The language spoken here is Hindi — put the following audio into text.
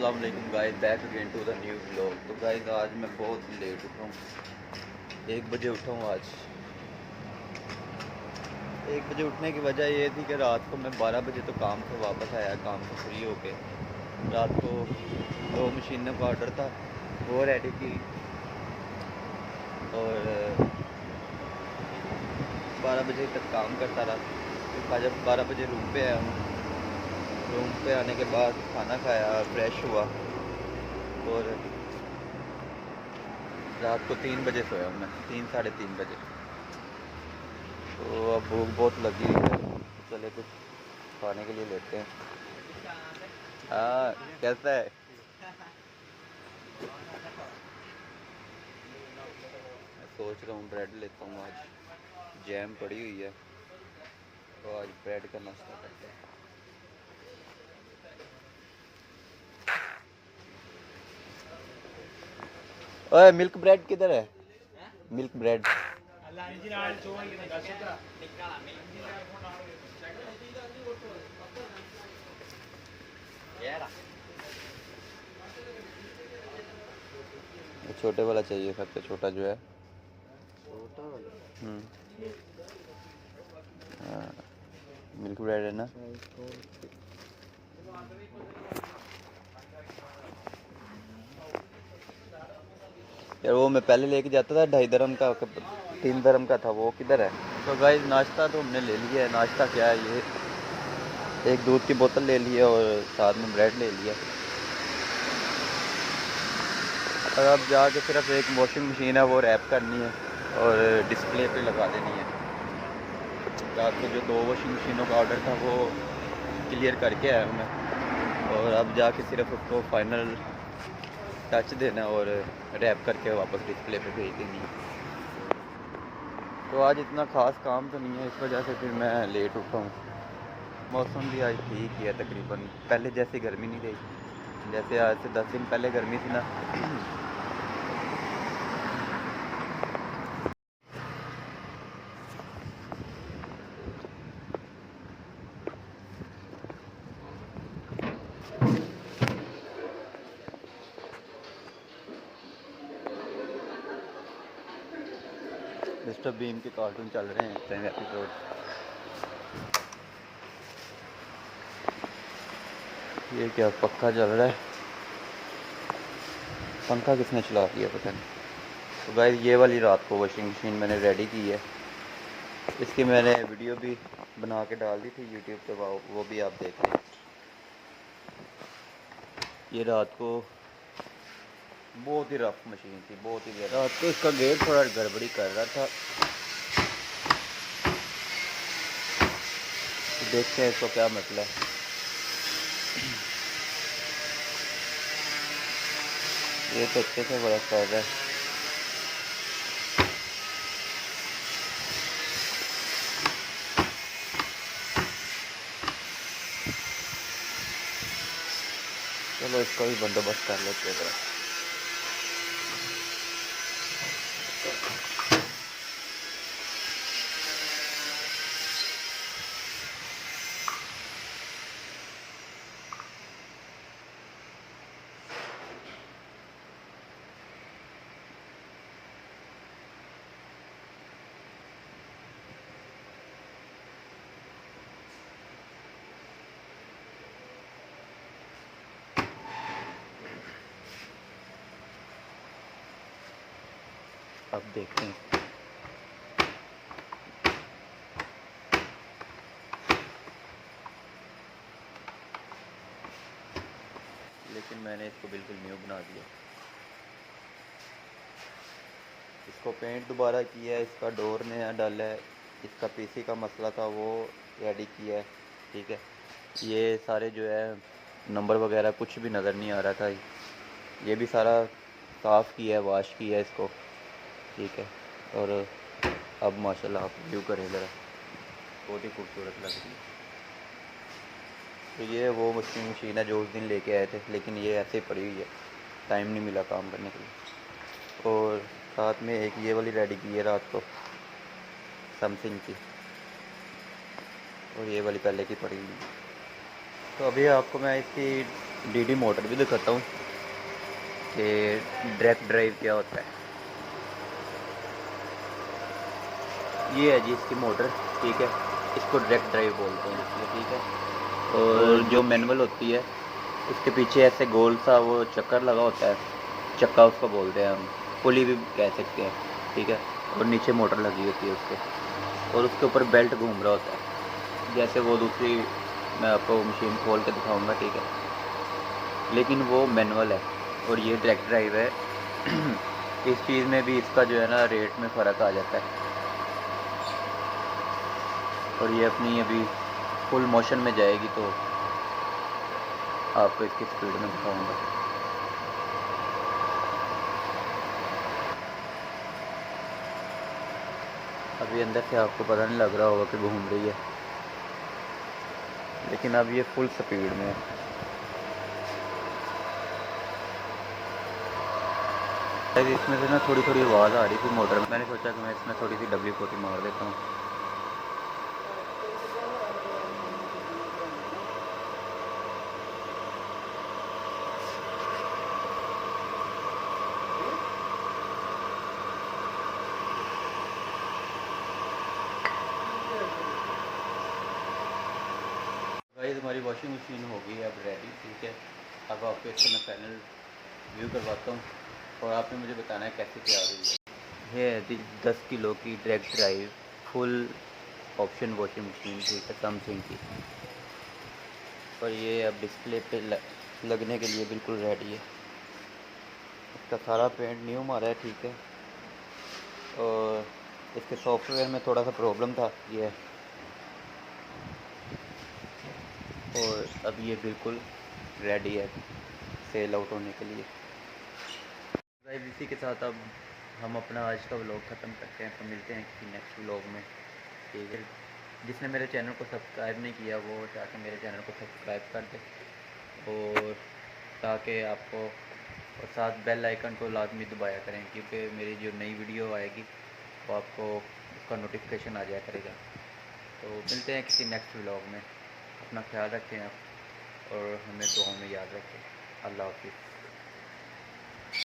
अस्सलाम वालेकुम guys, back again to the new vlog. तो गाइस आज मैं बहुत लेट उठा हूँ, 1 बजे उठा हूँ आज। 1 बजे उठने की वजह ये थी कि रात को मैं 12 बजे तो काम से वापस आया, काम से फ्री होके। रात को 2 मशीनों का ऑर्डर था, वो रेडी की और 12 बजे तक काम करता रहा। फिर जब 12 बजे रूम पे आया हूँ, रूम पे आने के बाद खाना खाया, फ्रेश हुआ और रात को 3 बजे सोया हूँ मैं, 3 साढ़े 3 बजे। तो अब भूख बहुत लगी हुई है, तो चले कुछ खाने के लिए लेते हैं। हाँ, कैसा है? मैं सोच रहा हूँ ब्रेड लेता हूँ आज, जैम पड़ी हुई है तो आज ब्रेड का नाश्ता करते हैं। ओए, मिल्क ब्रेड किधर है? मिल्क ब्रेड छोटे वाला चाहिए, सबसे छोटा जो है। छोटा वाला? हाँ, मिल्क ब्रेड है ना। यार वो मैं पहले लेके जाता था 2.5 dirham का, 3 dirham का था, वो किधर है? तो गाइस नाश्ता तो हमने ले लिया है। नाश्ता क्या है, ये एक दूध की बोतल ले ली है और साथ में ब्रेड ले लिया। और अब जाके सिर्फ एक वॉशिंग मशीन है, वो रैप करनी है और डिस्प्ले पे लगा देनी है। रात को जो 2 वॉशिंग मशीनों का ऑर्डर था वो क्लियर करके आया हूँ मैं, और अब जाके सिर्फ उसको फाइनल टच देना और रैप करके वापस डिस्प्ले पे भेज देनी है। तो आज इतना ख़ास काम तो नहीं है, इस वजह से फिर मैं लेट उठा हूँ। मौसम भी आज ठीक ही है तकरीबन, पहले जैसी गर्मी नहीं रही, जैसे आज से 10 दिन पहले गर्मी थी ना। मिस्टर बीम के कार्टून चल रहे हैं इस टाइम, एपिसोड। ये क्या पक्का चल रहा है? पंखा किसने चला दिया पता नहीं। तो गाइस ये वाली रात को वॉशिंग मशीन मैंने रेडी की है, इसकी मैंने वीडियो भी बना के डाल दी थी यूट्यूब पे, वो भी आप देख लें। ये रात को बहुत ही रफ मशीन थी, बहुत ही ज़्यादा। रात को इसका गेट थोड़ा गड़बड़ी कर रहा था, तो देखते हैं इसको क्या मसला है। ये तो अच्छे से वर्क कर रहा है। चलो इसका भी बंदोबस्त कर लेते हैं ज़रा। अब देखते हैं। लेकिन मैंने इसको बिल्कुल न्यू बना दिया, इसको पेंट दोबारा किया है, इसका डोर नया डाला है, इसका पीसी का मसला था वो रेडी किया है। ठीक है, ये सारे जो है नंबर वगैरह कुछ भी नज़र नहीं आ रहा था, ये भी सारा साफ़ किया है, वॉश किया है इसको। ठीक है, और अब माशाल्लाह आप व्यू करें ज़रा, बहुत ही खूबसूरत लग रही है। तो ये वो वॉशिंग मशीन है जो उस दिन लेके आए थे, लेकिन ये ऐसे ही पड़ी हुई है, टाइम नहीं मिला काम करने के लिए। और साथ में एक ये वाली रेडी की है रात को, समथिंग की, और ये वाली पहले की पड़ी हुई है। तो अभी आपको मैं इसकी डीडी मोटर भी दिखाता हूँ कि डायरेक्ट ड्राइव क्या होता है। ये है जी इसकी मोटर, ठीक है। इसको डायरेक्ट ड्राइव बोलते हैं इसलिए, ठीक है। और जो मैनुअल होती है उसके पीछे ऐसे गोल सा वो चक्कर लगा होता है, चक्का उसको बोलते हैं हम, पुली भी कह सकते हैं, ठीक है। और नीचे मोटर लगी होती है उसके, और उसके ऊपर बेल्ट घूम रहा होता है, जैसे वो दूसरी मैं आपको मशीन खोल के दिखाऊंगा, ठीक है। लेकिन वो मैनुअल है और ये डायरेक्ट ड्राइव है। इस चीज़ में भी इसका जो है ना रेट में फ़र्क आ जाता है। और ये अपनी अभी फुल मोशन में जाएगी तो आपको इसकी स्पीड में दिखाऊंगा। अभी अंदर से आपको पता नहीं लग रहा होगा कि घूम रही है, लेकिन अब ये फुल स्पीड में है। इसमें से ना थोड़ी थोड़ी आवाज़ आ रही थी मोटर में, मैंने सोचा कि मैं इसमें थोड़ी सी WD-40 मार देता हूँ। गाइस हमारी वॉशिंग मशीन हो गई है अब रेडी, ठीक है। अब आपको इसका मैं फाइनल व्यू करवाता हूँ और आपने मुझे बताना है कैसे क्या आ रही है। ये है 10 किलो की direct drive full option washing machine, ठीक है, सैमसंग की। और ये अब डिस्प्ले पे लगने के लिए बिल्कुल रेडी है। इसका सारा पेंट न्यू मारा है, ठीक है। और इसके सॉफ्टवेयर में थोड़ा सा प्रॉब्लम था ये, और अब ये बिल्कुल रेडी है सेल आउट होने के लिए। गाइस इसी के साथ अब हम अपना आज का व्लॉग ख़त्म करते हैं, तो मिलते हैं किसी नेक्स्ट व्लॉग में, ठीक है। जिसने मेरे चैनल को सब्सक्राइब नहीं किया वो जाके मेरे चैनल को सब्सक्राइब कर दे, और ताकि आपको, और साथ बेल आइकन को लाजमी दबाया करें, क्योंकि मेरी जो नई वीडियो आएगी वो आपको उसका नोटिफिकेशन आ जाया करेगा। तो मिलते हैं किसी नेक्स्ट व्लॉग में। अपना ख्याल रखें आप और हमें दुआओं में याद रखें। अल्लाह हाफिज़।